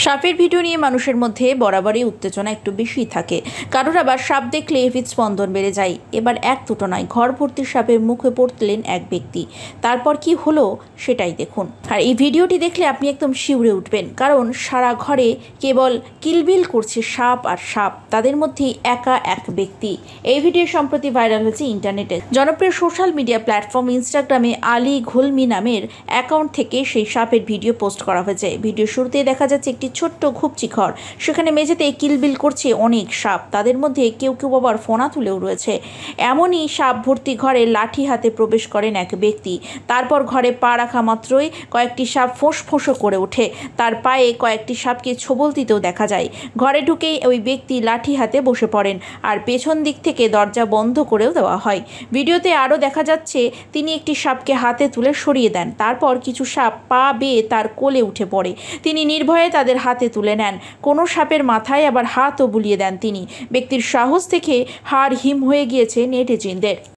সাপের ভিডিও নিয়ে মানুষের মধ্যে বরাবরই উত্তেজনা একটু বেশি থাকে। কারোর আবার সাপ দেখলে হৃদস্পন্দন বেড়ে যায়। এবার এক দুটো নয়, ঘর ভর্তি সাপের মুখে পড়লেন এক ব্যক্তি। তারপর কি হলো সেটাই দেখুন। আর এই ভিডিওটি দেখলে আপনি একদম শিউরে উঠবেন, কারণ সারা ঘরে কেবল কিলবিল করছে সাপ আর সাপ, তাদের মধ্যেই একা এক ব্যক্তি। এই ভিডিও সম্প্রতি ভাইরাল হয়েছে ইন্টারনেটে। জনপ্রিয় সোশ্যাল মিডিয়া প্ল্যাটফর্ম ইনস্টাগ্রামে আলী ঘুলমি নামের অ্যাকাউন্ট থেকে সেই সাপের ভিডিও পোস্ট করা হয়েছে। ভিডিও শুরুতে দেখা যাচ্ছে একটি ছোট্ট ঘুপচি ঘর, সেখানে মেঝেতে কিলবিল করছে অনেক সাপ। তাদের মধ্যে কেউ কেউ আবার ফোনা তুলেও রয়েছে। এমনই সাপ ভর্তি ঘরে লাঠি হাতে প্রবেশ করেন এক ব্যক্তি। তারপর ঘরে পা রাখা মাত্রই কয়েকটি সাপ ফোঁস করে ওঠে। তার পায়ে কয়েকটি সাপকে ছোবল দিতেও দেখা যায়। ঘরে ঢুকেই ওই ব্যক্তি লাঠি হাতে বসে পড়েন, আর পেছন দিক থেকে দরজা বন্ধ করেও দেওয়া হয়। ভিডিওতে আরও দেখা যাচ্ছে তিনি একটি সাপকে হাতে তুলে সরিয়ে দেন। তারপর কিছু সাপ পা বেয়ে তার কোলে উঠে পড়ে। তিনি নির্ভয়ে তাদের হাতে তুলে নেন। কোনো সাপের মাথায় আবার হাতও বুলিয়ে দেন তিনি। ব্যক্তির সাহস থেকে হাড় হিম হয়ে গিয়েছে নেটিজেনদের।